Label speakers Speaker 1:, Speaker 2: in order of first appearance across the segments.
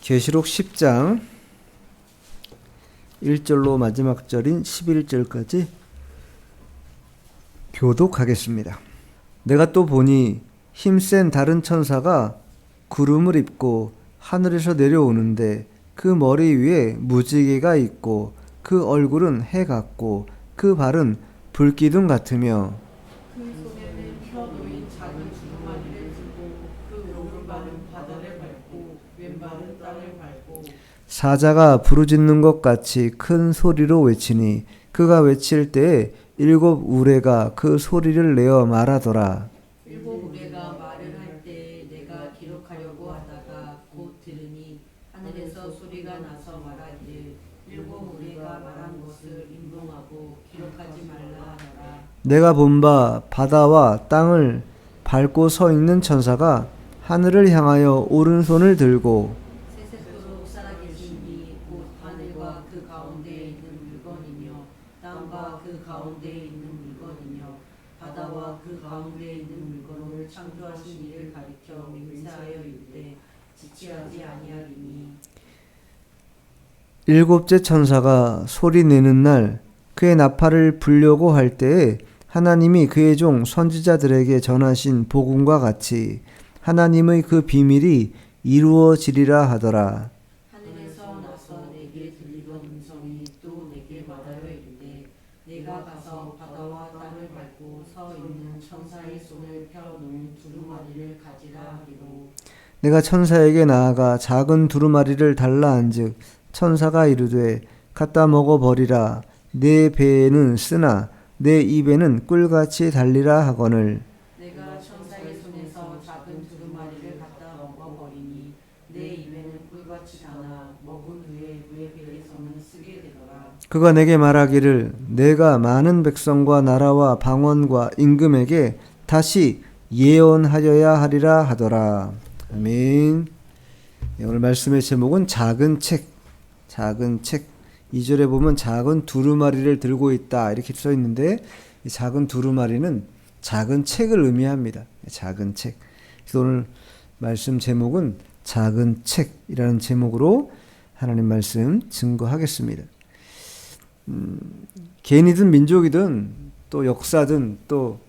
Speaker 1: 계시록 10장 1절로 마지막 절인 11절까지 교독하겠습니다. 내가 또 보니 힘센 다른 천사가 구름을 입고 하늘에서 내려오는데 그 머리 위에 무지개가 있고 그 얼굴은 해 같고 그 발은 불기둥 같으며
Speaker 2: 그 손에는 펴놓인 작은 주루마리를 들고 그 오른발은 바다를 밟고 왼발은 땅을 밟고
Speaker 1: 사자가 부르짖는 것 같이 큰 소리로 외치니 그가 외칠 때에 7 우레가 그 소리를 내어 말하더라.
Speaker 2: 7 우레가 말을 할 때 내가 기록하려고 하다가 곧 들으니 하늘에서 소리가 나서 말하기를 7 우레가 말한 것을 인봉하고 기록하지 말라 하더라.
Speaker 1: 내가 본 바 바다와 땅을 밟고 서 있는 천사가 하늘을 향하여 오른손을 들고
Speaker 2: 세세토록 살아계신 이 곧 하늘과 그 가운데에 있는 물건이며 땅과 그 가운데에 있는 물건이며 바다와 그 가운데에 있는 물건을 창조하신 이를 가리켜 맹세하여 이르되 지체하지 아니하리니.
Speaker 1: 7째 천사가 소리 내는 날 그의 나팔을 불려고 할 때에 하나님이 그의 종 선지자들에게 전하신 복음과 같이 하나님의 그 비밀이 이루어지리라 하더라.
Speaker 2: 하늘에서 나서 내게 들리던 음성이 또 내게 말하여 이르되 내가 가서 바다와 땅을 밟고 서 있는 천사의 손을 펴놓은 두루마리를 가지라 하리로.
Speaker 1: 내가 천사에게 나아가 작은 두루마리를 달라 한즉 천사가 이르되 갖다 먹어버리라. 내 배에는 쓰나 내 입에는 꿀같이 달리라 하거늘.
Speaker 2: 내가 천사의 손에서 작은 두루마리를 갖다 먹어버리니 내 입에는 꿀같이 다나 먹은 후에 내 배에서는 쓰게 되더라.
Speaker 1: 그가 내게 말하기를 내가 많은 백성과 나라와 방언과 임금에게 다시 예언하여야 하리라 하더라. 아멘. 오늘 말씀의 제목은 작은 책. 작은 책. 2절에 보면 작은 두루마리를 들고 있다 이렇게 써 있는데 이 작은 두루마리는 작은 책을 의미합니다. 작은 책. 그래서 오늘 말씀 제목은 작은 책이라는 제목으로 하나님 말씀 증거하겠습니다. 개인이든 민족이든 또 역사든 또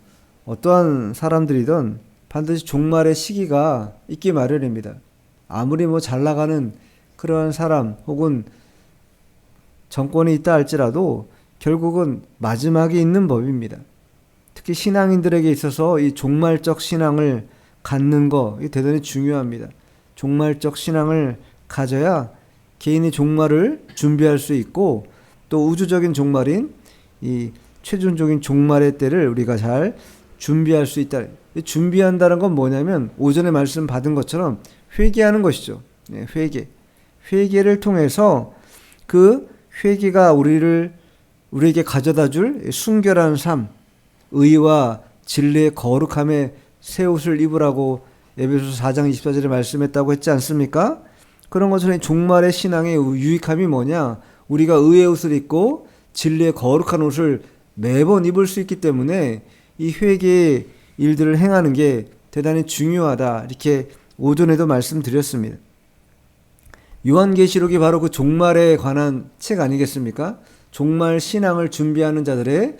Speaker 1: 어떠한 사람들이든 반드시 종말의 시기가 있기 마련입니다. 아무리 잘 나가는 그러한 사람 혹은 정권이 있다 할지라도 결국은 마지막이 있는 법입니다. 특히 신앙인들에게 있어서 이 종말적 신앙을 갖는 거 이게 대단히 중요합니다. 종말적 신앙을 가져야 개인의 종말을 준비할 수 있고 또 우주적인 종말인 이 최종적인 종말의 때를 우리가 잘 준비할 수 있다. 준비한다는 건 뭐냐면 오전에 말씀 받은 것처럼 회개하는 것이죠. 회개. 회개를 통해서 그 회개가 우리에게 가져다 줄 순결한 삶, 의와 진리의 거룩함에 새 옷을 입으라고 에베소서 4장 24절에 말씀했다고 했지 않습니까? 그런 것처럼 종말의 신앙의 유익함이 뭐냐? 우리가 의의 옷을 입고 진리의 거룩한 옷을 매번 입을 수 있기 때문에 이 회개의 일들을 행하는 게 대단히 중요하다. 이렇게 오전에도 말씀드렸습니다. 요한계시록이 바로 그 종말에 관한 책 아니겠습니까? 종말 신앙을 준비하는 자들의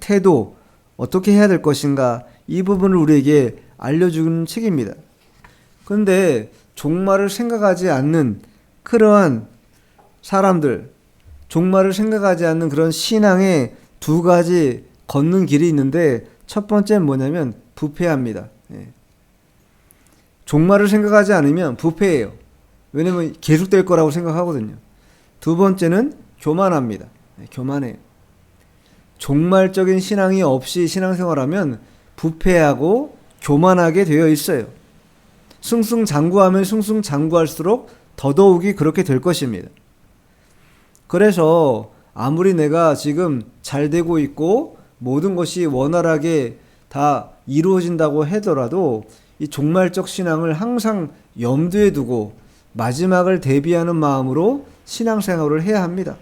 Speaker 1: 태도, 어떻게 해야 될 것인가 이 부분을 우리에게 알려주는 책입니다. 그런데 종말을 생각하지 않는 그러한 사람들, 종말을 생각하지 않는 그런 신앙의 2가지 걷는 길이 있는데 첫 번째는 뭐냐면 부패합니다. 종말을 생각하지 않으면 부패해요. 왜냐면 계속될 거라고 생각하거든요. 2번째는 교만합니다. 교만해요. 종말적인 신앙이 없이 신앙생활하면 부패하고 교만하게 되어 있어요. 승승장구하면 승승장구할수록 더더욱이 그렇게 될 것입니다. 그래서 아무리 내가 지금 잘 되고 있고 모든 것이 원활하게 다 이루어진다고 하더라도 이 종말적 신앙을 항상 염두에 두고 마지막을 대비하는 마음으로 신앙생활을 해야 합니다.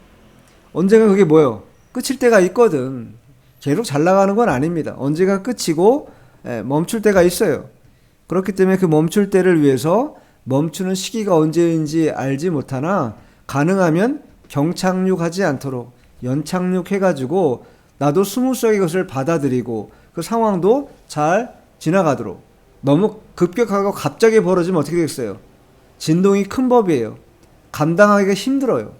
Speaker 1: 언젠가 그게 뭐예요? 끝일 때가 있거든. 계속 잘 나가는 건 아닙니다. 언젠가 끝이고 멈출 때가 있어요. 그렇기 때문에 그 멈출 때를 위해서 멈추는 시기가 언제인지 알지 못하나 가능하면 경착륙하지 않도록 연착륙해가지고 나도 스무스하게 그것을 받아들이고 그 상황도 잘 지나가도록. 너무 급격하고 갑자기 벌어지면 어떻게 되겠어요? 진동이 큰 법이에요. 감당하기가 힘들어요.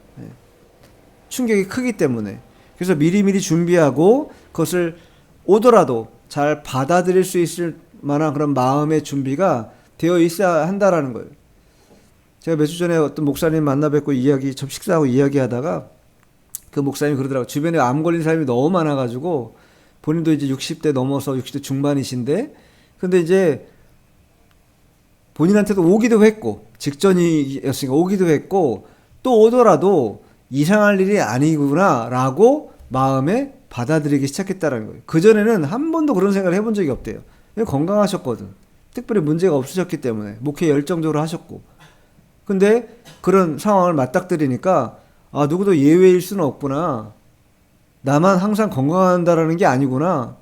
Speaker 1: 충격이 크기 때문에. 그래서 미리미리 준비하고 그것을 오더라도 잘 받아들일 수 있을 만한 그런 마음의 준비가 되어 있어야 한다라는 거예요. 제가 몇 주 전에 어떤 목사님 만나 뵙고 식사하고 이야기하다가 그 목사님이 그러더라고요. 주변에 암 걸린 사람이 너무 많아가지고 본인도 이제 60대 넘어서 60대 중반이신데 근데 이제 본인한테도 오기도 했고 직전이었으니까 오기도 했고 또 오더라도 이상할 일이 아니구나 라고 마음에 받아들이기 시작했다는 거예요. 그전에는 한 번도 그런 생각을 해본 적이 없대요. 건강하셨거든. 특별히 문제가 없으셨기 때문에 목회 열정적으로 하셨고 근데 그런 상황을 맞닥뜨리니까 아 누구도 예외일 수는 없구나. 나만 항상 건강한다라는 게 아니구나.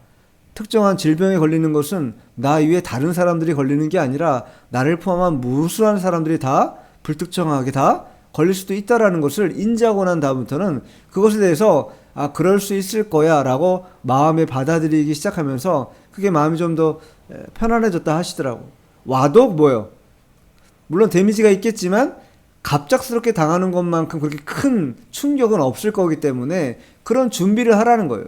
Speaker 1: 특정한 질병에 걸리는 것은 나 이외에 다른 사람들이 걸리는 게 아니라 나를 포함한 무수한 사람들이 다 불특정하게 다 걸릴 수도 있다라는 것을 인지하고 난 다음부터는 그것에 대해서 아 그럴 수 있을 거야 라고 마음에 받아들이기 시작하면서 그게 마음이 좀 더 편안해졌다 하시더라고. 와도 뭐요? 물론 데미지가 있겠지만 갑작스럽게 당하는 것만큼 그렇게 큰 충격은 없을 거기 때문에 그런 준비를 하라는 거예요.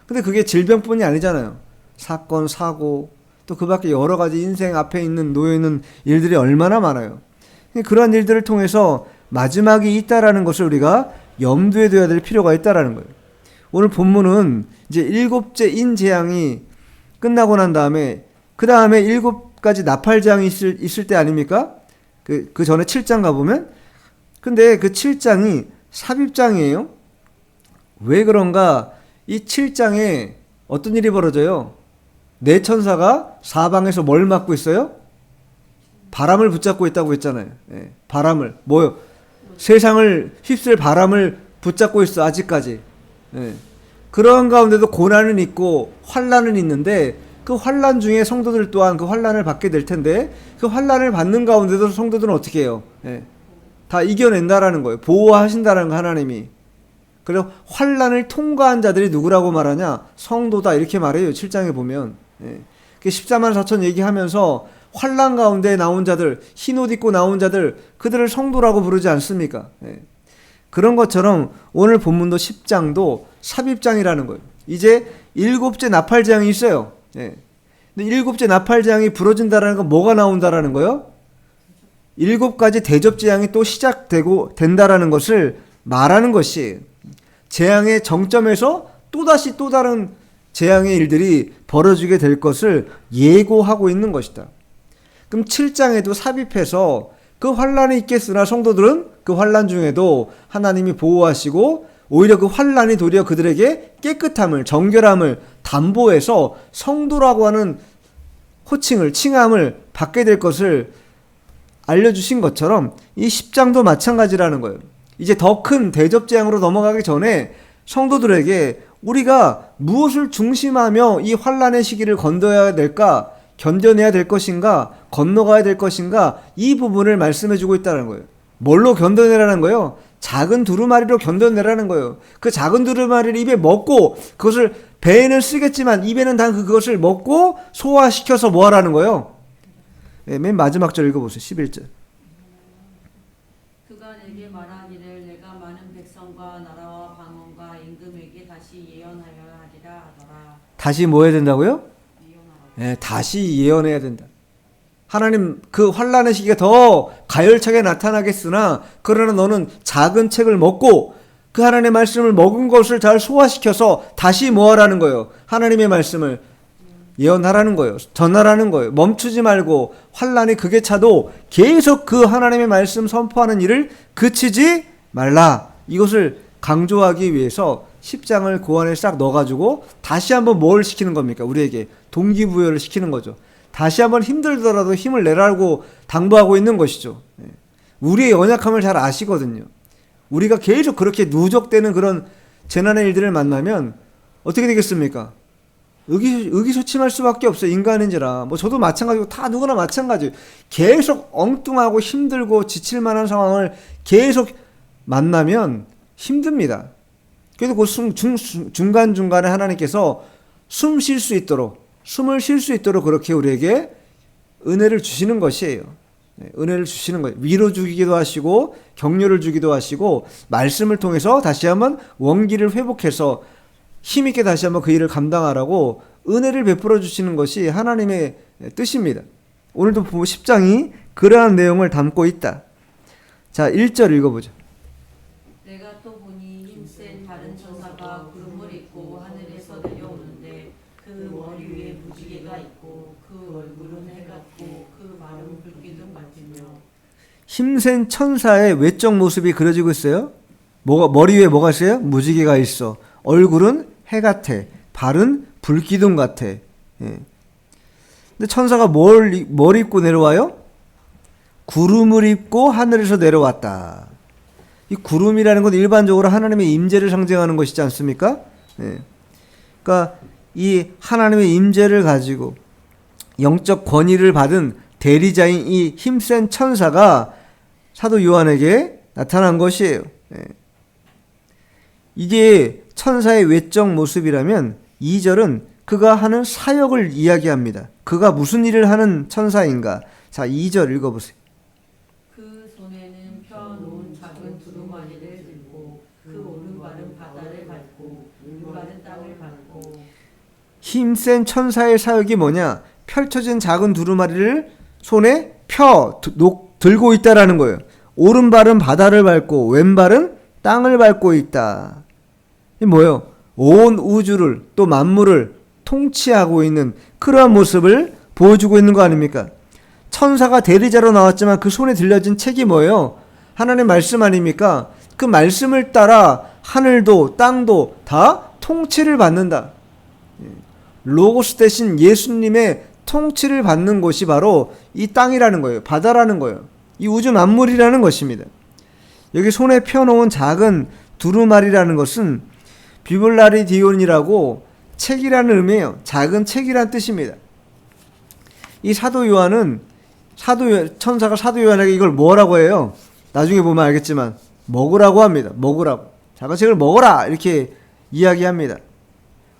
Speaker 1: 근데 그게 질병뿐이 아니잖아요. 사건, 사고, 또 그 밖에 여러 가지 인생 앞에 놓여있는 일들이 얼마나 많아요. 그러한 일들을 통해서 마지막이 있다라는 것을 우리가 염두에 둬야 될 필요가 있다라는 거예요. 오늘 본문은 이제 7째 인재앙이 끝나고 난 다음에 그 다음에 7가지 나팔장이 있을 때 아닙니까? 그 전에 7장 가보면 근데 그 7장이 삽입장이에요. 왜 그런가? 이 7장에 어떤 일이 벌어져요? 네 천사가 사방에서 뭘 막고 있어요? 바람을 붙잡고 있다고 했잖아요. 예, 바람을 뭐요? 세상을 휩쓸 바람을 붙잡고 있어 아직까지. 예. 그런 가운데도 고난은 있고 환난은 있는데 그 환난 중에 성도들 또한 그 환난을 받게 될 텐데 그 환난을 받는 가운데도 성도들은 어떻게 해요? 예. 다 이겨낸다라는 거예요. 보호하신다라는 거 하나님이. 그리고 환난을 통과한 자들이 누구라고 말하냐? 성도다 이렇게 말해요. 7장에 보면. 예. 14만 4천 얘기하면서 환난 가운데 나온 자들, 흰옷 입고 나온 자들, 그들을 성도라고 부르지 않습니까? 예. 그런 것처럼 오늘 본문도 10장도 삽입장이라는 거예요. 이제 7째 나팔장이 있어요. 예. 근데 7째 나팔장이 부러진다라는 건 뭐가 나온다라는 거예요? 7가지 대접재앙이 또 시작되고 된다라는 것을 말하는 것이 재앙의 정점에서 또다시 또 다른 재앙의 일들이 벌어지게 될 것을 예고하고 있는 것이다. 그럼 7장에도 삽입해서 그 환란이 있겠으나 성도들은 그 환란 중에도 하나님이 보호하시고 오히려 그 환란이 도리어 그들에게 깨끗함을 정결함을 담보해서 성도라고 하는 호칭을 칭함을 받게 될 것을 알려주신 것처럼 이 10장도 마찬가지라는 거예요. 이제 더 큰 대접재앙으로 넘어가기 전에 성도들에게 우리가 무엇을 중심하며 이 환란의 시기를 건너야 될까, 견뎌내야 될 것인가, 건너가야 될 것인가, 이 부분을 말씀해 주고 있다는 거예요. 뭘로 견뎌내라는 거예요? 작은 두루마리로 견뎌내라는 거예요. 그 작은 두루마리를 입에 먹고 그것을 배에는 쓰겠지만 입에는 단 그것을 먹고 소화시켜서 뭐 하라는 거예요? 네, 맨 마지막 절 읽어보세요. 11절.
Speaker 2: 그가 내게 말하기를 내가 많은 백성과 나라와 방언과 임금에게 다시 예언하여 하리라 하더라.
Speaker 1: 다시 뭐 해야 된다고요?
Speaker 2: 예언하라.
Speaker 1: 네, 다시 예언해야 된다. 하나님 그 환란의 시기가 더 가열차게 나타나겠으나 그러나 너는 작은 책을 먹고 그 하나님의 말씀을 먹은 것을 잘 소화시켜서 다시 뭐 하라는 거예요? 하나님의 말씀을 예언하라는 거예요. 전하라는 거예요. 멈추지 말고 환란이 극에 차도 계속 그 하나님의 말씀 선포하는 일을 그치지 말라. 이것을 강조하기 위해서 10장을 그 안에 싹 넣어가지고 다시 한번 뭘 시키는 겁니까? 우리에게 동기부여를 시키는 거죠. 다시 한번 힘들더라도 힘을 내라고 당부하고 있는 것이죠. 우리의 연약함을 잘 아시거든요. 우리가 계속 그렇게 누적되는 그런 재난의 일들을 만나면 어떻게 되겠습니까? 의기소침할 수밖에 없어요. 인간인지라. 뭐 저도 마찬가지고 다 누구나 마찬가지예요. 계속 엉뚱하고 힘들고 지칠 만한 상황을 계속 만나면 힘듭니다. 그래도 그 중간중간에 하나님께서 숨을 쉴 수 있도록 그렇게 우리에게 은혜를 주시는 것이에요. 은혜를 주시는 거예요. 위로 주기도 하시고 격려를 주기도 하시고 말씀을 통해서 다시 한번 원기를 회복해서 힘있게 다시 한번 그 일을 감당하라고 은혜를 베풀어 주시는 것이 하나님의 뜻입니다. 오늘도 보면 10장이 그러한 내용을 담고 있다. 자, 1절 읽어보죠.
Speaker 2: 내가 또 보니 힘센 다른 천사가 구름을 입고 하늘에서 내려오는데 그 머리 위에 무지개가 있고 그 얼굴은 해 같고 그 말은 불기둥 같으며.
Speaker 1: 힘센 천사의 외적 모습이 그려지고 있어요. 머리 위에 뭐가 있어요? 무지개가 있어. 얼굴은 해 같아. 발은 불기둥 같아. 예. 근데 천사가 뭘 입고 내려와요? 구름을 입고 하늘에서 내려왔다. 이 구름이라는 건 일반적으로 하나님의 임재를 상징하는 것이지 않습니까? 예. 그러니까 이 하나님의 임재를 가지고 영적 권위를 받은 대리자인 이 힘센 천사가 사도 요한에게 나타난 것이에요. 예. 이게 천사의 외적 모습이라면 2절은 그가 하는 사역을 이야기합니다. 그가 무슨 일을 하는 천사인가? 자, 2절 읽어보세요.
Speaker 2: 그 손에는 펴놓은 작은 두루마리를 들고 그 오른발은 바다를 밟고 왼발은 땅을 밟고.
Speaker 1: 힘센 천사의 사역이 뭐냐? 펼쳐진 작은 두루마리를 손에 들고 있다라는 거예요. 오른발은 바다를 밟고 왼발은 땅을 밟고 있다. 이 뭐예요? 온 우주를 또 만물을 통치하고 있는 그러한 모습을 보여주고 있는 거 아닙니까? 천사가 대리자로 나왔지만 그 손에 들려진 책이 뭐예요? 하나님의 말씀 아닙니까? 그 말씀을 따라 하늘도 땅도 다 통치를 받는다. 로고스 대신 예수님의 통치를 받는 곳이 바로 이 땅이라는 거예요. 바다라는 거예요. 이 우주 만물이라는 것입니다. 여기 손에 펴놓은 작은 두루마리라는 것은 비블라리디온이라고 책이라는 의미예요. 작은 책이란 뜻입니다. 이 사도 요한은 천사가 사도 요한에게 이걸 뭐라고 해요? 나중에 보면 알겠지만 먹으라고 합니다. 먹으라고. 작은 책을 먹어라 이렇게 이야기합니다.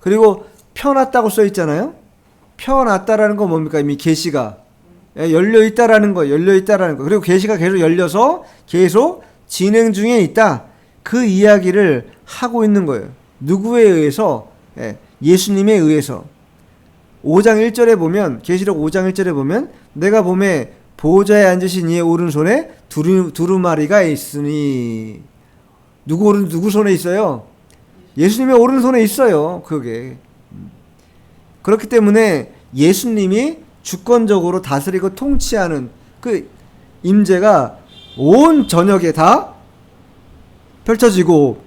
Speaker 1: 그리고 펴놨다고 써 있잖아요. 펴놨다라는 건 뭡니까? 이미 계시가 열려있다라는 거, 열려있다라는 거. 그리고 계시가 계속 열려서 계속 진행 중에 있다. 그 이야기를 하고 있는 거예요. 누구에 의해서? 예수님에 의해서. 5장 1절에 보면, 계시록 5장 1절에 보면, 내가 봄에 보호자에 앉으신 이의 오른손에 두루마리가 있으니. 누구 손에 있어요? 예수님의 오른손에 있어요. 그게. 그렇기 때문에 예수님이 주권적으로 다스리고 통치하는 그 임재가 온 전역에 다 펼쳐지고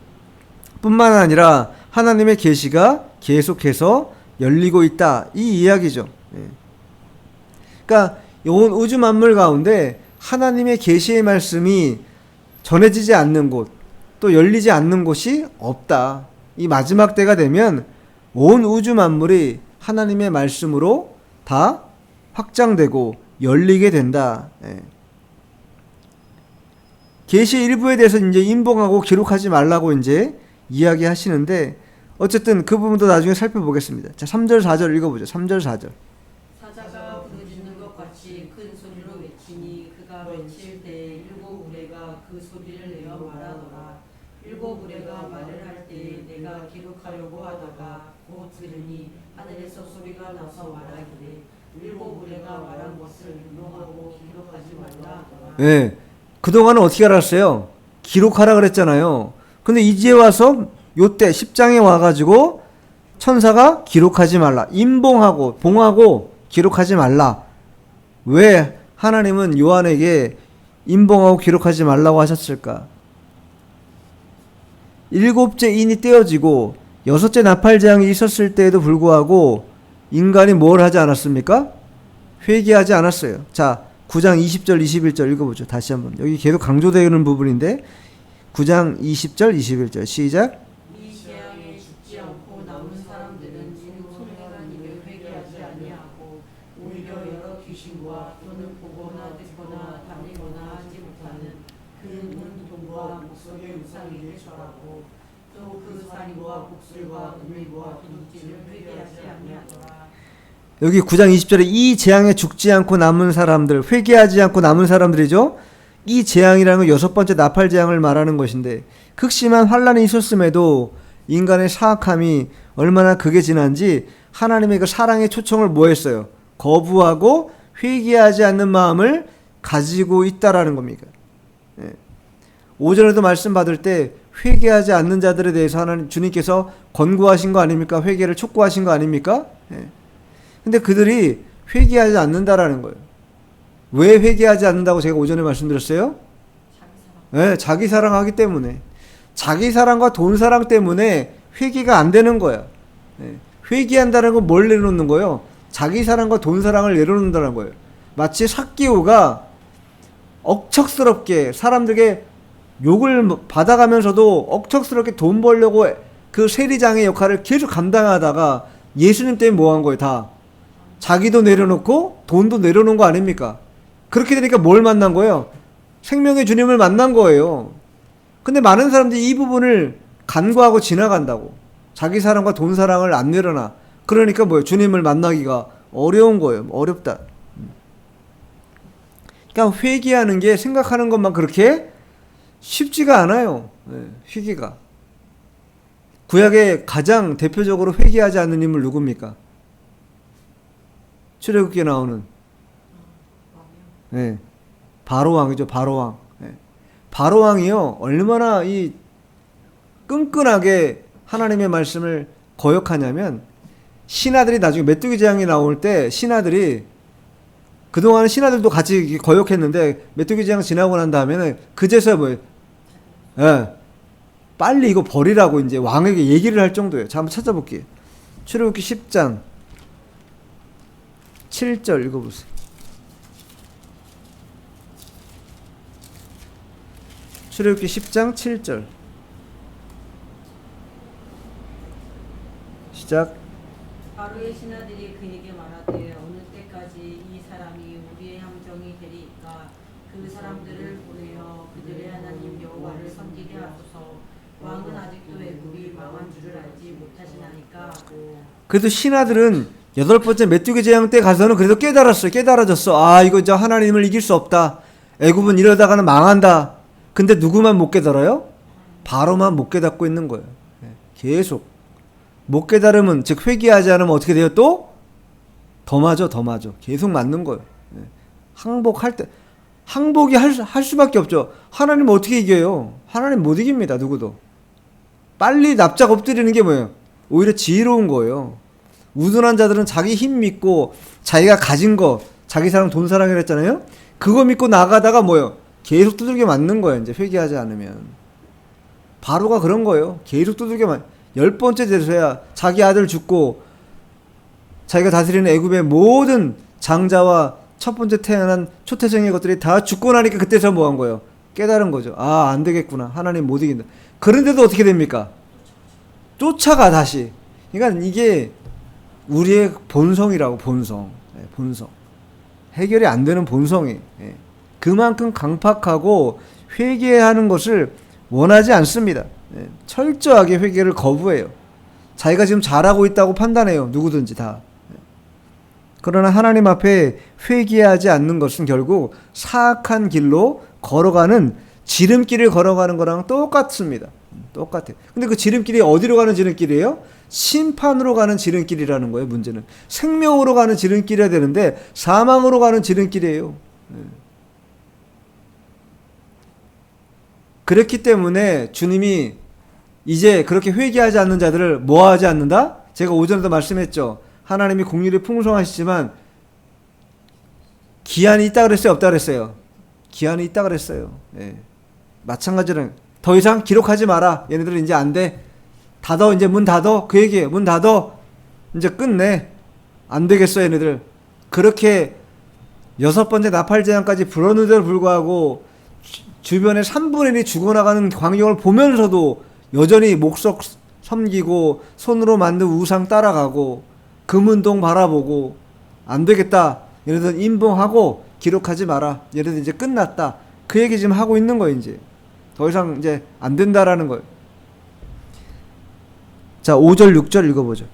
Speaker 1: 뿐만 아니라 하나님의 계시가 계속해서 열리고 있다. 이 이야기죠. 그러니까 온 우주 만물 가운데 하나님의 계시의 말씀이 전해지지 않는 곳, 또 열리지 않는 곳이 없다. 이 마지막 때가 되면 온 우주 만물이 하나님의 말씀으로 다 확장되고 열리게 된다. 계시 일부에 대해서 이제 인봉하고 기록하지 말라고 이제 이야기하시는데 어쨌든 그 부분도 나중에 살펴보겠습니다. 자, 3절 4절 읽어보죠. 3절 4절.
Speaker 2: 사자가 부르짖는 것 같이 큰 소리로 외치니 그가 외칠 때 일곱 우레가 그 소리를 내어 말하더라. 일곱 우레가 말을 할 때 내가 기록하려고 하다가 곧 들으니 하늘에서 소리가 나서 말하기를 일곱 우레가 말한 것을 인용하고 기록하지 말라 하더라.
Speaker 1: 네. 그동안은 어떻게 알았어요? 기록하라 그랬잖아요. 근데 이제 와서 요때 10장에 와가지고 천사가 기록하지 말라. 인봉하고 봉하고 기록하지 말라. 왜 하나님은 요한에게 인봉하고 기록하지 말라고 하셨을까? 7째 인이 떼어지고 6째 나팔재앙이 있었을 때에도 불구하고 인간이 뭘 하지 않았습니까? 회개하지 않았어요. 자, 9장 20절 21절 읽어보죠. 다시 한번. 여기 계속 강조되는 부분인데 9장 20절 21절 시작.
Speaker 2: 이 재앙에 죽지 않고 남은 사람들은 지금 소멸한 여러 귀신과 또는 보거나 듣거나 다니거나 하지 못하는 그 문동과 목소리의 우상에게 절하고 또 그 살인과 복술과 음행과 도둑질을 회개하지 아니하더라.
Speaker 1: 여기 9장 20절에 이 재앙에 죽지 않고 남은 사람들, 회개하지 않고 남은 사람들이죠. 이 재앙이라는 건 6번째 나팔 재앙을 말하는 것인데, 극심한 환란이 있었음에도 인간의 사악함이 얼마나 극에 진한지 하나님의 그 사랑의 초청을 뭐 했어요? 거부하고 회개하지 않는 마음을 가지고 있다라는 겁니다. 5절에도 말씀 받을 때 회개하지 않는 자들에 대해서 하나님 주님께서 권고하신 거 아닙니까? 회개를 촉구하신 거 아닙니까? 근데 그들이 회개하지 않는다라는 거예요. 왜 회개하지 않는다고 제가 오전에 말씀드렸어요? 자기 사랑하기 때문에. 자기 사랑과 돈 사랑 때문에 회개가 안 되는 거야. 회개한다는 건 뭘 내려놓는 거예요? 자기 사랑과 돈 사랑을 내려놓는다는 거예요. 마치 삭개오가 억척스럽게 사람들에게 욕을 받아가면서도 억척스럽게 돈 벌려고 그 세리장의 역할을 계속 감당하다가 예수님 때문에 뭐 한 거예요? 다 자기도 내려놓고 돈도 내려놓은 거 아닙니까? 그렇게 되니까 뭘 만난 거예요? 생명의 주님을 만난 거예요. 근데 많은 사람들이 이 부분을 간과하고 지나간다고. 자기 사랑과 돈 사랑을 안 내려놔. 그러니까 뭐예요? 주님을 만나기가 어려운 거예요. 어렵다. 그러니까 회개하는 게 생각하는 것만 그렇게 쉽지가 않아요. 회개가. 구약에 가장 대표적으로 회개하지 않는 인물 누굽니까? 출애굽기에 나오는 바로왕이죠. 바로왕. 바로왕이요 얼마나 이 끈끈하게 하나님의 말씀을 거역하냐면, 신하들이 나중에 메뚜기 재앙이 나올 때 신하들이, 그동안은 신하들도 같이 거역했는데 메뚜기 재앙 지나고 난 다음에는 그제서야 뭐예요? 빨리 이거 버리라고 이제 왕에게 얘기를 할 정도예요. 자, 한번 찾아볼게요. 출애굽기 10장 7절 읽어보세요. 출애굽기 10장 7절 시작.
Speaker 2: 바로의 신하들이 그에게 말하되 어느 때까지 이 사람이 우리의 함정이 되리이까? 그 사람들을 보내어 그들의 하나님 여호와를 섬기게 하소서. 왕은 아직도 애굽이 망한 줄을 알지 못하시나니까 하고.
Speaker 1: 그래도 신하들은 8번째 메뚜기 재앙 때 가서는 그래도 깨달아졌어. 아, 이거 이제 하나님을 이길 수 없다. 애굽은 이러다가는 망한다. 근데 누구만 못 깨달아요? 바로만 못 깨닫고 있는 거예요. 계속 못 깨달으면, 즉 회개하지 않으면 어떻게 돼요? 또 더 맞아. 계속 맞는 거예요. 항복할 때 항복이 할 수밖에 없죠. 하나님 어떻게 이겨요? 하나님 못 이깁니다. 누구도. 빨리 납작 엎드리는 게 뭐예요? 오히려 지혜로운 거예요. 우둔한 자들은 자기 힘 믿고 자기가 가진 거, 자기 사랑 돈 사랑이라 했잖아요. 그거 믿고 나가다가 뭐예요? 계속 두들겨 맞는 거예요. 이제 회개하지 않으면. 바로가 그런 거예요. 계속 두들겨 맞. 10번째 돼서야 자기 아들 죽고 자기가 다스리는 애굽의 모든 장자와 첫 번째 태어난 초태생의 것들이 다 죽고 나니까 그때서 뭐 한 거예요? 깨달은 거죠. 아, 안 되겠구나. 하나님 못 이긴다. 그런데도 어떻게 됩니까? 쫓아가 다시. 그러니까 이게 우리의 본성이라고. 본성. 해결이 안 되는 본성이. 그만큼 강팍하고 회개하는 것을 원하지 않습니다. 철저하게 회개를 거부해요. 자기가 지금 잘하고 있다고 판단해요. 누구든지 다. 그러나 하나님 앞에 회개하지 않는 것은 결국 사악한 길로 걸어가는, 지름길을 걸어가는 거랑 똑같습니다. 똑같아요. 근데 그 지름길이 어디로 가는 지름길이에요? 심판으로 가는 지름길이라는 거예요. 문제는 생명으로 가는 지름길이어야 되는데 사망으로 가는 지름길이에요. 그렇기 때문에 주님이 이제 그렇게 회개하지 않는 자들을 뭐 하지 않는다? 제가 오전에도 말씀했죠. 하나님이 공률이 풍성하시지만 기한이 있다 그랬어요? 없다 그랬어요? 기한이 있다 그랬어요. 마찬가지로 더 이상 기록하지 마라. 얘네들은 이제 안 돼. 닫어. 이제 문 닫어. 그 얘기예요. 문 닫어. 이제 끝내. 안 되겠어 얘네들. 그렇게 6번째 나팔 재앙까지 불었는데도 불구하고 주변에 3분의 1이 죽어나가는 광경을 보면서도 여전히 목석 섬기고 손으로 만든 우상 따라가고 금운동 바라보고 안 되겠다. 예를 들어 임봉하고 기록하지 마라. 예를 들어 이제 끝났다. 그 얘기 지금 하고 있는 거예요. 이제 더 이상 이제 안 된다라는 거예요. 자, 5절 6절 읽어보죠.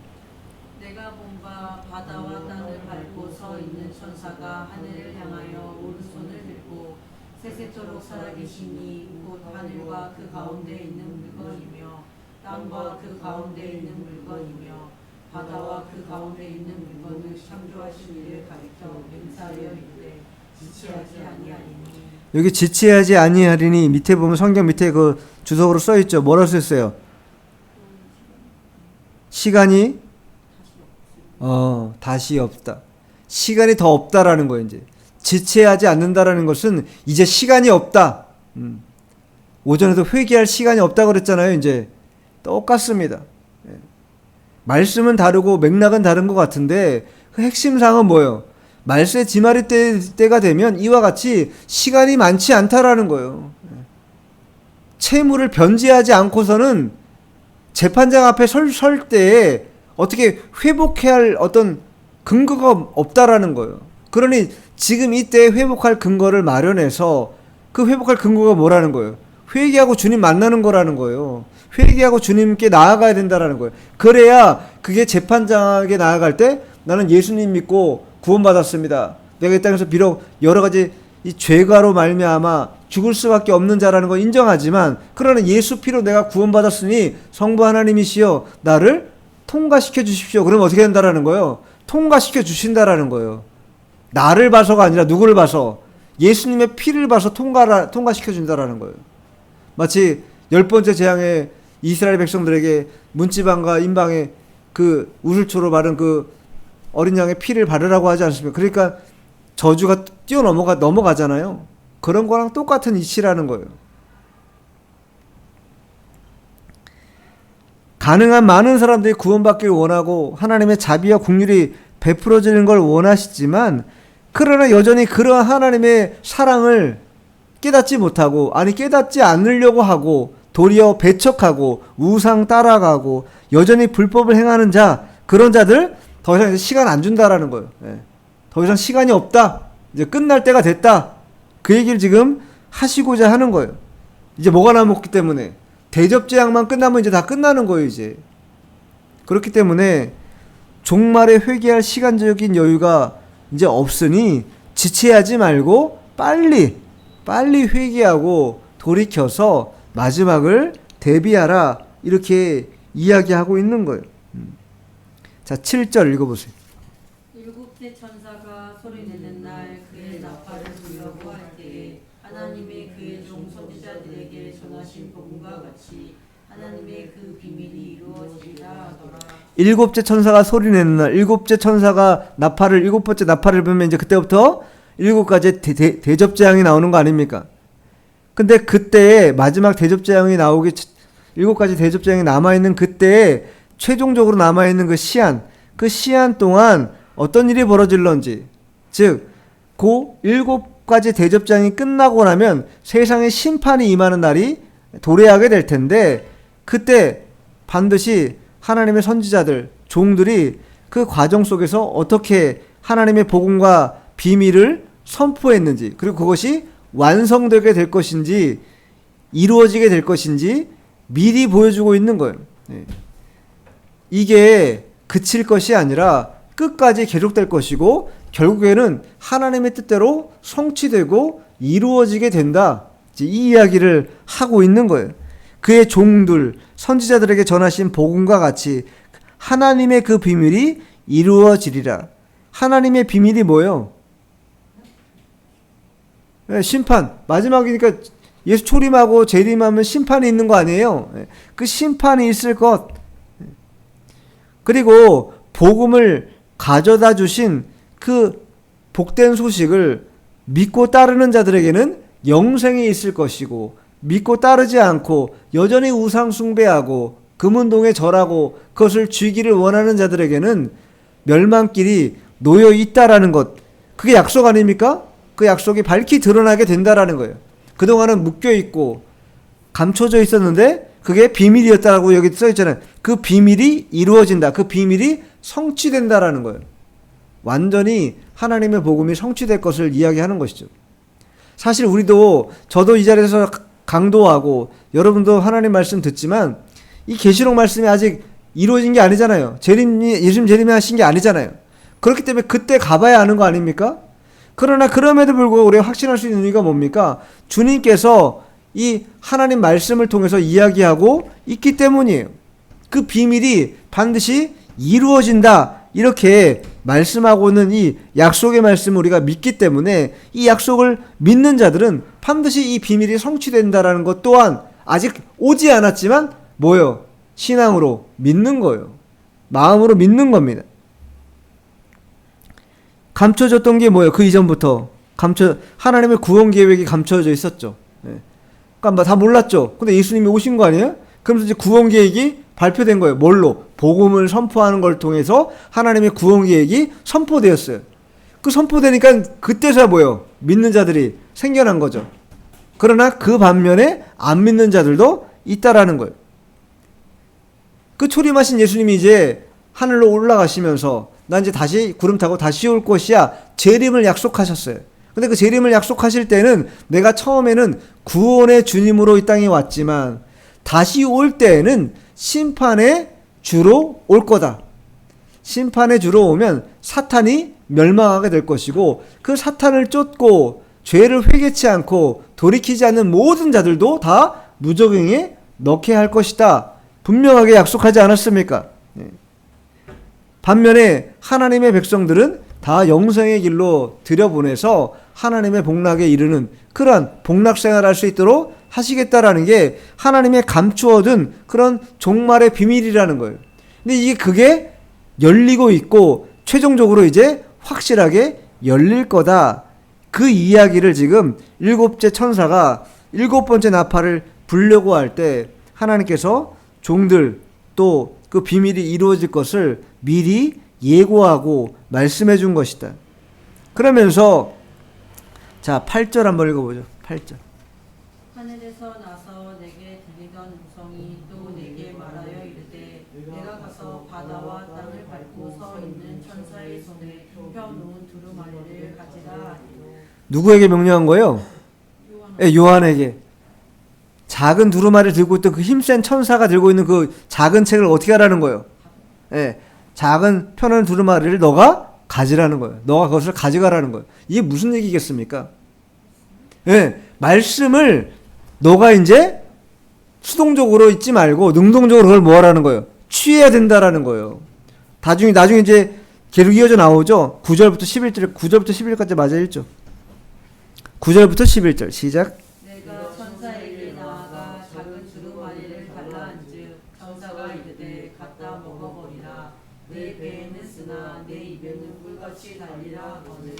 Speaker 2: 내가 본바 바다와 땅을 밟고 서 있는 천사가 하늘을 향하여 오른손을 들고 세세토록 살아계시니 곧 하늘과 그 가운데 있는 물건이며 땅과 그 가운데 있는 물건이며 바다와 그 가운데 있는 물건을 창조하신 이를 가리켜 맹세하여 이르되 지체하지 아니하리니.
Speaker 1: 여기 지체하지 아니하리니 밑에 보면 성경 밑에 그 주석으로 써 있죠. 뭐라고 써 있어요? 시간이 다시 없다. 시간이 더 없다라는 거예요. 이제 지체하지 않는다라는 것은 이제 시간이 없다. 오전에도 회개할 시간이 없다 그랬잖아요. 이제 똑같습니다. 예. 말씀은 다르고 맥락은 다른 것 같은데 그 핵심상은 뭐예요? 말세 지마리 때가 되면 이와 같이 시간이 많지 않다라는 거예요. 예. 채무를 변제하지 않고서는 재판장 앞에 설 때에 어떻게 회복해야 할 어떤 근거가 없다라는 거예요. 그러니 지금 이때 회복할 근거를 마련해서 그 회복할 근거가 뭐라는 거예요? 회개하고 주님 만나는 거라는 거예요. 회개하고 주님께 나아가야 된다라는 거예요. 그래야 그게 재판장에게 나아갈 때 나는 예수님 믿고 구원받았습니다. 내가 이 땅에서 비록 여러 가지 이 죄가로 말미암아 죽을 수밖에 없는 자라는 거 인정하지만 그러나 예수 피로 내가 구원받았으니 성부 하나님이시여 나를 통과시켜 주십시오. 그럼 어떻게 된다라는 거예요? 통과시켜 주신다라는 거예요. 나를 봐서가 아니라 누구를 봐서 예수님의 피를 봐서 통과시켜 준다라는 거예요. 마치 10번째 재앙에 이스라엘 백성들에게 문지방과 임방에 그 우슬초로 바른 그 어린 양의 피를 바르라고 하지 않습니까? 그러니까 저주가 넘어가잖아요. 그런 거랑 똑같은 이치라는 거예요. 가능한 많은 사람들이 구원받기를 원하고 하나님의 자비와 긍휼이 베풀어지는 걸 원하시지만 그러나 여전히 그러한 하나님의 사랑을 깨닫지 못하고 깨닫지 않으려고 하고 도리어 배척하고 우상 따라가고 여전히 불법을 행하는 자 그런 자들 더 이상 시간 안 준다라는 거예요. 예. 더 이상 시간이 없다. 이제 끝날 때가 됐다. 그 얘기를 지금 하시고자 하는 거예요. 이제 뭐가 남았기 때문에 대접재앙만 끝나면 이제 다 끝나는 거예요. 이제 그렇기 때문에 종말에 회개할 시간적인 여유가 이제 없으니 지체하지 말고 빨리 회개하고 돌이켜서 마지막을 대비하라 이렇게 이야기하고 있는 거예요. 자, 7절 읽어보세요.
Speaker 2: 일곱째 천사가 소리내는 날 그의 나팔을 불려고 할 때에 하나님의 그의 종 선지자들에게 전하신 복음과 같이 하나님의 그 비밀이 이루어지리라 하더라.
Speaker 1: 일곱째 천사가 소리내는 날, 일곱째 천사가 일곱 번째 나팔을 불면 이제 그때부터 일곱 가지 대접재앙이 나오는 거 아닙니까? 근데 그때에 마지막 대접재앙이 나오기, 일곱 가지 대접재앙이 남아있는 그때에 최종적으로 남아있는 그 시한 동안 어떤 일이 벌어질런지, 즉, 그 일곱 가지 대접장이 끝나고 나면 세상에 심판이 임하는 날이 도래하게 될 텐데, 그때 반드시 하나님의 선지자들, 종들이 그 과정 속에서 어떻게 하나님의 복음과 비밀을 선포했는지, 그리고 그것이 완성되게 될 것인지, 이루어지게 될 것인지 미리 보여주고 있는 거예요. 이게 그칠 것이 아니라 끝까지 계속될 것이고 결국에는 하나님의 뜻대로 성취되고 이루어지게 된다. 이 이야기를 하고 있는 거예요. 그의 종들, 선지자들에게 전하신 복음과 같이 하나님의 그 비밀이 이루어지리라. 하나님의 비밀이 뭐예요? 심판. 마지막이니까 예수 초림하고 재림하면 심판이 있는 거 아니에요? 그 심판이 있을 것. 그리고 복음을 가져다 주신 그 복된 소식을 믿고 따르는 자들에게는 영생이 있을 것이고, 믿고 따르지 않고 여전히 우상 숭배하고 금운동에 절하고 그것을 쥐기를 원하는 자들에게는 멸망길이 놓여 있다라는 것, 그게 약속 아닙니까? 그 약속이 밝히 드러나게 된다라는 거예요. 그동안은 묶여 있고 감춰져 있었는데 그게 비밀이었다라고 여기 써 있잖아요. 그 비밀이 이루어진다. 그 비밀이 성취된다라는 거예요. 완전히 하나님의 복음이 성취될 것을 이야기하는 것이죠. 사실 저도 이 자리에서 강도하고 여러분도 하나님 말씀 듣지만 이 계시록 말씀이 아직 이루어진 게 아니잖아요. 예수님 재림이 하신 게 아니잖아요. 그렇기 때문에 그때 가봐야 아는 거 아닙니까? 그러나 그럼에도 불구하고 우리가 확신할 수 있는 이유가 뭡니까? 주님께서 이 하나님 말씀을 통해서 이야기하고 있기 때문이에요. 그 비밀이 반드시 이루어진다. 이렇게 말씀하고는 이 약속의 말씀을 우리가 믿기 때문에 이 약속을 믿는 자들은 반드시 이 비밀이 성취된다라는 것 또한 아직 오지 않았지만 뭐예요? 신앙으로 믿는 거예요. 마음으로 믿는 겁니다. 감춰졌던 게 뭐예요? 그 이전부터 하나님의 구원 계획이 감춰져 있었죠. 그러니까 다 몰랐죠. 근데 예수님이 오신 거 아니에요? 그러면서 이제 구원 계획이 발표된 거예요. 뭘로? 복음을 선포하는 걸 통해서 하나님의 구원 계획이 선포되었어요. 그 선포되니까 그때서야 뭐예요? 믿는 자들이 생겨난 거죠. 그러나 그 반면에 안 믿는 자들도 있다라는 거예요. 그 초림하신 예수님이 이제 하늘로 올라가시면서 난 이제 다시 구름 타고 다시 올 것이야 재림을 약속하셨어요. 근데 그 재림을 약속하실 때는 내가 처음에는 구원의 주님으로 이 땅에 왔지만 다시 올 때에는 심판의 주로 올 거다. 심판의 주로 오면 사탄이 멸망하게 될 것이고 그 사탄을 쫓고 죄를 회개치 않고 돌이키지 않는 모든 자들도 다 무저갱에 넣게 할 것이다. 분명하게 약속하지 않았습니까? 반면에 하나님의 백성들은 다 영생의 길로 들여보내서 하나님의 복락에 이르는 그러한 복락 생활을 할 수 있도록 하시겠다라는 게 하나님의 감추어둔 그런 종말의 비밀이라는 거예요. 근데 그게 열리고 있고 최종적으로 이제 확실하게 열릴 거다. 그 이야기를 지금 일곱째 천사가 일곱 번째 나팔을 불려고 할 때 하나님께서 종들 또 그 비밀이 이루어질 것을 미리 예고하고 말씀해 준 것이다. 그러면서 자 8절 한번 읽어보죠. 8절.
Speaker 2: 하늘에서 나서 내게 들리던 음성이 또 내게 말하여 이르되 내가 가서 바다와 땅을 밟고 서 있는 천사의 손에 펴놓은 두루마리를 가지라 하니라.
Speaker 1: 누구에게 명령한 거예요? 요한에게. 작은 두루마리를 들고 있던 그 힘센 천사가 들고 있는 그 작은 책을 어떻게 하라는 거예요? 작은 펴놓은 두루마리를 너가 가지라는 거예요. 너가 그것을 가져가라는 거예요. 이게 무슨 얘기겠습니까? 말씀을 너가 이제 수동적으로 잊지 말고 능동적으로 그걸 뭐 하라는 거예요? 취해야 된다라는 거예요. 나중에 이제 계속 이어져 나오죠. 9절부터 11절까지 맞아 읽죠. 9절부터 11절 시작.
Speaker 2: 내가 천사에게 나아가 작은 두루마리를 달라 한즉 천사가 이르되 갖다 먹어버리라. 내 배에는 쓰나 내 입에는 물같이 달리라 하거늘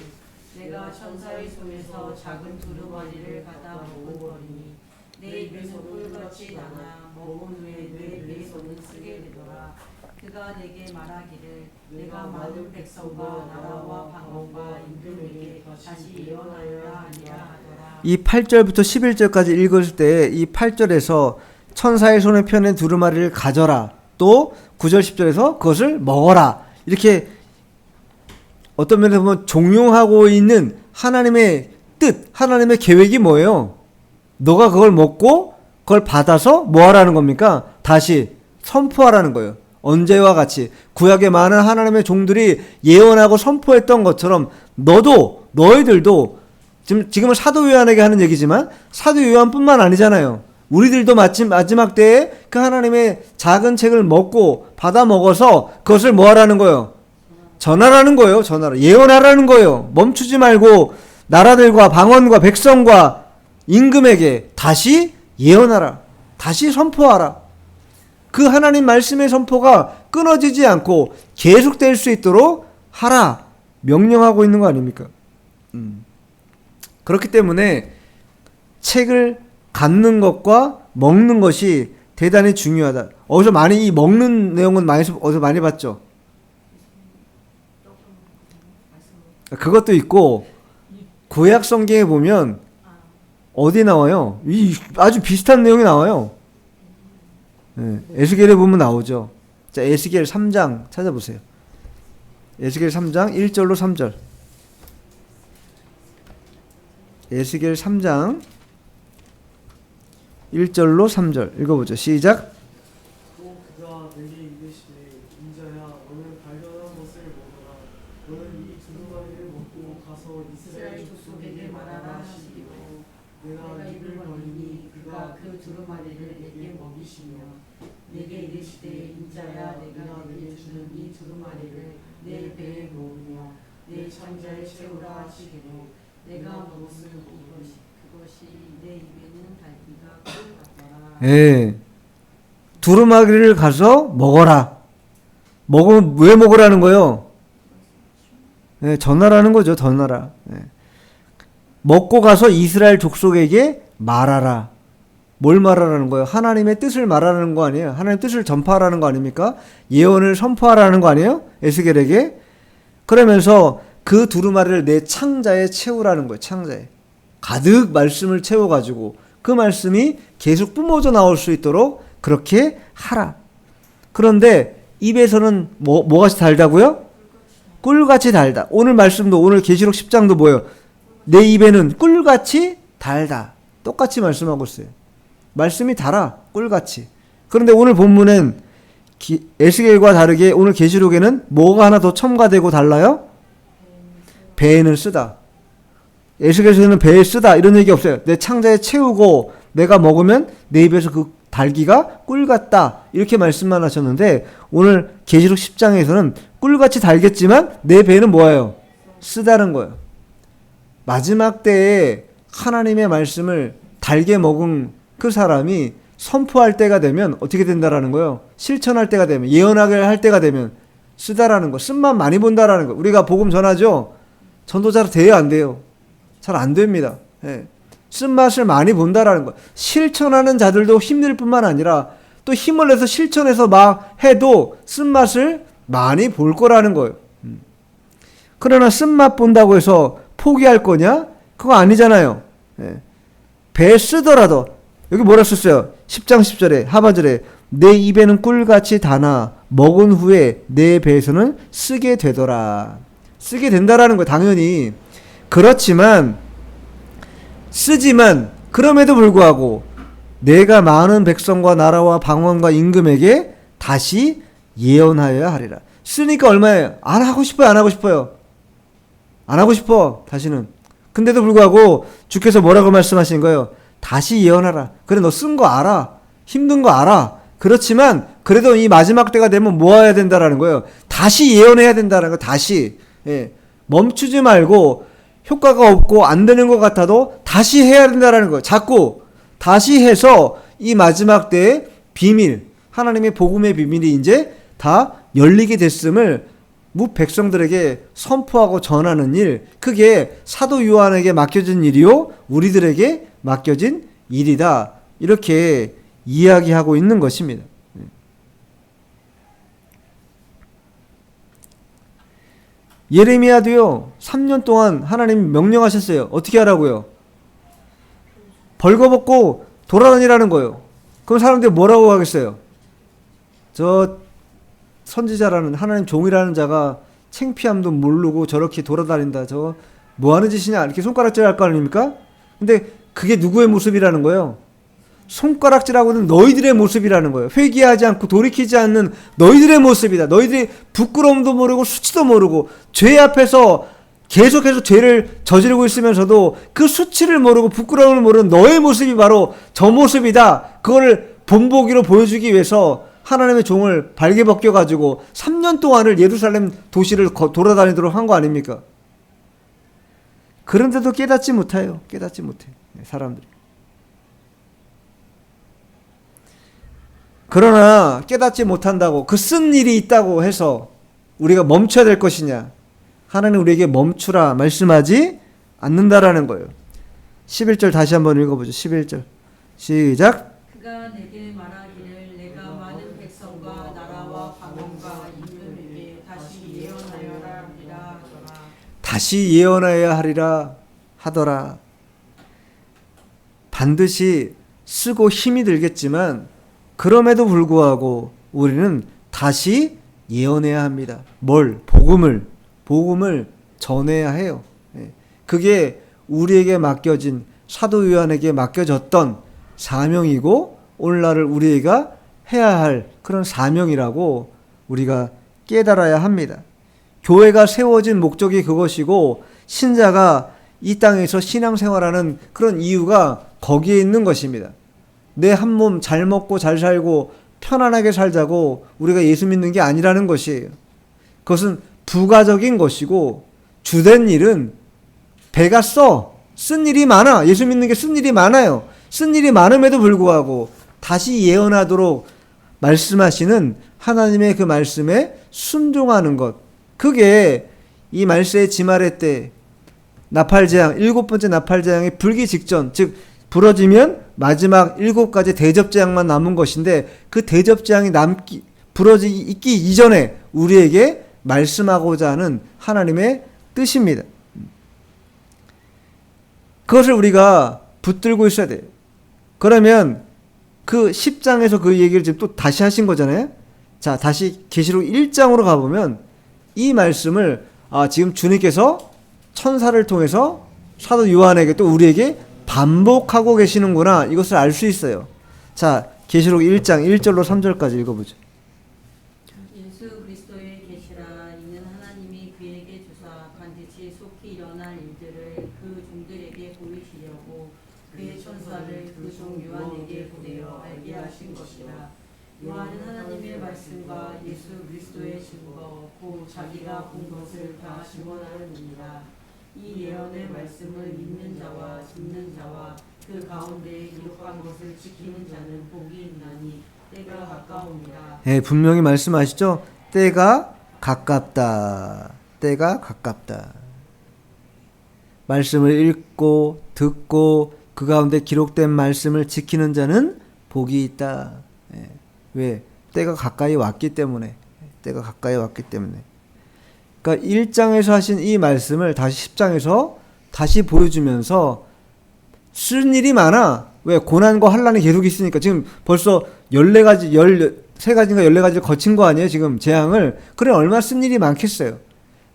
Speaker 2: 내가 천사의 손에서 작은 두루마리를 갖다 먹어버리니 내 입에서 꿀같이 나나 먹은 후에 내 배에서는 쓰게 되더라. 그가 내게 말하기를 내가 많은 백성과 나라와 방언과 임금에게 다시 예언하여야 하리라 하더라.
Speaker 1: 이 8절부터 11절까지 읽을 때 이 8절에서 천사의 손에 펴낸 두루마리를 가져라. 또 9절 10절에서 그것을 먹어라. 이렇게 어떤 면에서 보면 종용하고 있는 하나님의 뜻, 하나님의 계획이 뭐예요? 너가 그걸 먹고 그걸 받아서 뭐 하라는 겁니까? 다시 선포하라는 거예요. 언제와 같이 구약의 많은 하나님의 종들이 예언하고 선포했던 것처럼 너희들도 지금은 사도 요한에게 하는 얘기지만 사도 요한뿐만 아니잖아요. 우리들도 마지막 때에 그 하나님의 작은 책을 먹고 받아 먹어서 그것을 뭐 하라는 거예요? 전하라는 거예요. 예언하라는 거예요. 멈추지 말고 나라들과 방언과 백성과 임금에게 다시 예언하라. 다시 선포하라. 그 하나님 말씀의 선포가 끊어지지 않고 계속될 수 있도록 하라. 명령하고 있는 거 아닙니까? 그렇기 때문에 책을 갖는 것과 먹는 것이 대단히 중요하다. 어디서 많이 이 먹는 내용은 어디서 많이 봤죠? 그것도 있고 구약 성경에 보면 어디 나와요? 아주 비슷한 내용이 나와요. 에스겔에 보면 나오죠. 자, 에스겔 3장 찾아보세요. 에스겔 3장 1절로 3절. 에스겔 3장 1절로 3절 읽어보죠. 시작.
Speaker 3: 또 그가 내게 이르시되 인자야 너는 발견한 것을 먹어라. 너는 이 두루마리를 먹고 가서 이스라엘 족속에게 말하라 하시기로 내가 입을 벌리니 그가 그 두루마리를 내게 먹이시며 내게 이르시되 인자야 내가 내게 주는 이 두루마리를 내 배에 놓으며 내 창자에 채우라 하시기로 내가 무엇을 먹으니
Speaker 2: 그것이 내 입에는 달기가 꿀 같더라.
Speaker 1: 예. 두루마기를 가서 먹어라. 먹으면 왜 먹으라는 거예요? 예, 전하라는 거죠. 전하라. 예. 먹고 가서 이스라엘 족속에게 말하라. 뭘 말하라는 거예요? 하나님의 뜻을 말하라는 거 아니에요? 하나님의 뜻을 전파하라는 거 아닙니까? 예언을 선포하라는 거 아니에요? 에스겔에게. 그러면서 그 두루마리를 내 창자에 채우라는 거예요. 창자에. 가득 말씀을 채워가지고 그 말씀이 계속 뿜어져 나올 수 있도록 그렇게 하라. 그런데 입에서는 뭐같이 달다고요? 꿀같이 달다. 오늘 말씀도 오늘 계시록 10장도 뭐예요? 내 입에는 꿀같이 달다. 똑같이 말씀하고 있어요. 말씀이 달아. 꿀같이. 그런데 오늘 본문은 에스겔과 다르게 오늘 계시록에는 뭐가 하나 더 첨가되고 달라요? 배에는 쓰다. 에스겔에서는 배에 쓰다 이런 얘기 없어요. 내 창자에 채우고 내가 먹으면 내 입에서 그 달기가 꿀 같다 이렇게 말씀만 하셨는데 오늘 계시록 10장에서는 꿀같이 달겠지만 내 배에는 뭐예요? 쓰다는 거예요. 마지막 때에 하나님의 말씀을 달게 먹은 그 사람이 선포할 때가 되면 어떻게 된다라는 거예요? 실천할 때가 되면, 예언하게 할 때가 되면 쓰다라는 거, 쓴맛 많이 본다라는 거. 우리가 복음 전하죠? 전도자로 돼야 안 돼요. 잘 안 됩니다. 예. 쓴맛을 많이 본다라는 거. 실천하는 자들도 힘들 뿐만 아니라 또 힘을 내서 실천해서 막 해도 쓴맛을 많이 볼 거라는 거예요. 그러나 쓴맛 본다고 해서 포기할 거냐? 그거 아니잖아요. 예. 배에 쓰더라도 여기 뭐라 썼어요? 10장 10절에 하반절에 내 입에는 꿀같이 다나 먹은 후에 내 배에서는 쓰게 되더라. 쓰게 된다라는 거예요. 당연히. 그렇지만 쓰지만 그럼에도 불구하고 내가 많은 백성과 나라와 방언과 임금에게 다시 예언하여야 하리라. 쓰니까 얼마예요? 안 하고 싶어요? 안 하고 싶어요? 안 하고 싶어. 다시는. 근데도 불구하고 주께서 뭐라고 말씀하신 거예요? 다시 예언하라. 그래 너 쓴 거 알아. 힘든 거 알아. 그렇지만 그래도 이 마지막 때가 되면 뭐 해야 된다라는 거예요? 다시 예언해야 된다는 거. 다시. 예. 멈추지 말고 효과가 없고 안 되는 것 같아도 다시 해야 된다라는 거예요. 자꾸 다시 해서 이 마지막 때의 비밀, 하나님의 복음의 비밀이 이제 다 열리게 됐음을 백성들에게 선포하고 전하는 일, 그게 사도 요한에게 맡겨진 일이요 우리들에게 맡겨진 일이다. 이렇게 이야기하고 있는 것입니다. 예레미야도요 3년 동안 하나님 명령하셨어요. 어떻게 하라고요? 벌거벗고 돌아다니라는 거예요. 그럼 사람들이 뭐라고 하겠어요? 저 선지자라는 하나님 종이라는 자가 창피함도 모르고 저렇게 돌아다닌다. 저 뭐하는 짓이냐 이렇게 손가락질 할 거 아닙니까? 근데 그게 누구의 모습이라는 거예요? 손가락질하고는 너희들의 모습이라는 거예요. 회개하지 않고 돌이키지 않는 너희들의 모습이다. 너희들이 부끄러움도 모르고 수치도 모르고 죄 앞에서 계속해서 죄를 저지르고 있으면서도 그 수치를 모르고 부끄러움을 모르는 너의 모습이 바로 저 모습이다. 그거를 본보기로 보여주기 위해서 하나님의 종을 발개 벗겨가지고 3년 동안을 예루살렘 도시를 돌아다니도록 한 거 아닙니까? 그런데도 깨닫지 못해요. 깨닫지 못해. 사람들이. 그러나 깨닫지 못한다고 그 쓴 일이 있다고 해서 우리가 멈춰야 될 것이냐? 하나님 우리에게 멈추라 말씀하지 않는다라는 거예요. 11절 다시 한번 읽어보죠. 11절 시작.
Speaker 2: 그가 내게 말하기를 내가 많은 백성과 나라와 방언과 임금에게 다시 예언하여라 하리라 하더라.
Speaker 1: 다시 예언하여야 하리라 하더라. 반드시 쓰고 힘이 들겠지만 그럼에도 불구하고 우리는 다시 예언해야 합니다. 뭘? 복음을 전해야 해요. 그게 우리에게 맡겨진 사도 요한에게 맡겨졌던 사명이고 오늘날을 우리가 해야 할 그런 사명이라고 우리가 깨달아야 합니다. 교회가 세워진 목적이 그것이고 신자가 이 땅에서 신앙생활하는 그런 이유가 거기에 있는 것입니다. 내 한 몸 잘 먹고 잘 살고 편안하게 살자고 우리가 예수 믿는 게 아니라는 것이에요. 그것은 부가적인 것이고 주된 일은 배가 쓴 일이 많아. 예수 믿는 게 쓴 일이 많아요. 쓴 일이 많음에도 불구하고 다시 예언하도록 말씀하시는 하나님의 그 말씀에 순종하는 것. 그게 이 말세의 지말의 때 나팔재앙, 7번째 나팔재앙이 불기 직전, 즉 부러지면 마지막 7가지 대접재앙만 남은 것인데 그 대접재앙이 있기 이전에 우리에게 말씀하고자 하는 하나님의 뜻입니다. 그것을 우리가 붙들고 있어야 돼요. 그러면 그 10장에서 그 얘기를 지금 또 다시 하신 거잖아요. 자, 다시 계시록 1장으로 가보면 이 말씀을 지금 주님께서 천사를 통해서 사도 요한에게 또 우리에게 반복하고 계시는구나, 이것을 알 수 있어요. 자, 계시록 1장 1절로 3절까지 읽어보죠.
Speaker 2: 예수 그리스도의 계시라. 이는 하나님이 그에게 주사 반드시 속히 일어날 일들을 그 종들에게 보이시려고 그의 천사를 그 종 요한에게 보내어 알게 하신 것이라. 요한은 하나님의 말씀과 예수 그리스도의 증거 곧 자기가 본 것을 다 증언하느니라. 이 예언의 말씀을 믿는 자와 듣는 자와 그 가운데 기록한 것을 지키는 자는 복이 있나니 때가 가까우니라.
Speaker 1: 예, 분명히 말씀하시죠. 때가 가깝다. 때가 가깝다. 말씀을 읽고 듣고 그 가운데 기록된 말씀을 지키는 자는 복이 있다. 예. 왜? 때가 가까이 왔기 때문에. 때가 가까이 왔기 때문에. 그러니까 1장에서 하신 이 말씀을 다시 10장에서 다시 보여주면서 쓴 일이 많아. 왜? 고난과 환난이 계속 있으니까. 지금 벌써 14가지, 13가지인가 14가지를 거친 거 아니에요? 지금 재앙을. 그래, 얼마나 쓴 일이 많겠어요.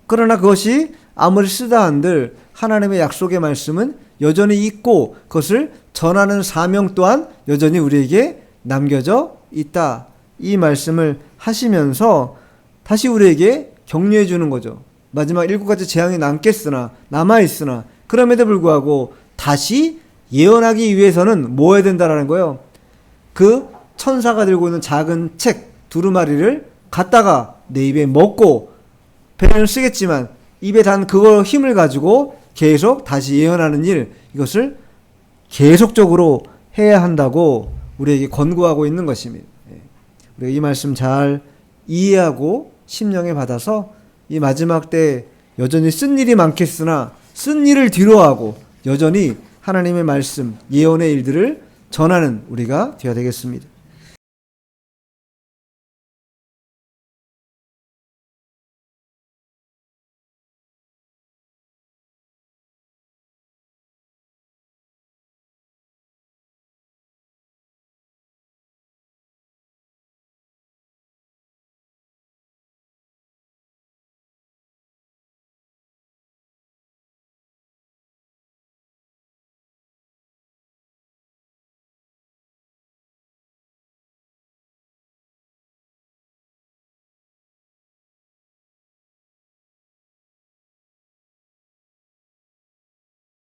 Speaker 1: 그러나 그것이 아무리 쓰다 한들 하나님의 약속의 말씀은 여전히 있고 그것을 전하는 사명 또한 여전히 우리에게 남겨져 있다. 이 말씀을 하시면서 다시 우리에게 격려해 주는 거죠. 마지막 7가지 재앙이 남아있으나 그럼에도 불구하고 다시 예언하기 위해서는 뭐 해야 된다라는 거예요. 그 천사가 들고 있는 작은 책 두루마리를 갖다가 내 입에 먹고 배는 쓰겠지만 입에 단 그거 힘을 가지고 계속 다시 예언하는 일, 이것을 계속적으로 해야 한다고 우리에게 권고하고 있는 것입니다. 우리가 이 말씀 잘 이해하고 심령에 받아서 이 마지막 때 여전히 쓴 일이 많겠으나 쓴 일을 뒤로하고 여전히 하나님의 말씀, 예언의 일들을 전하는 우리가 되어야 되겠습니다.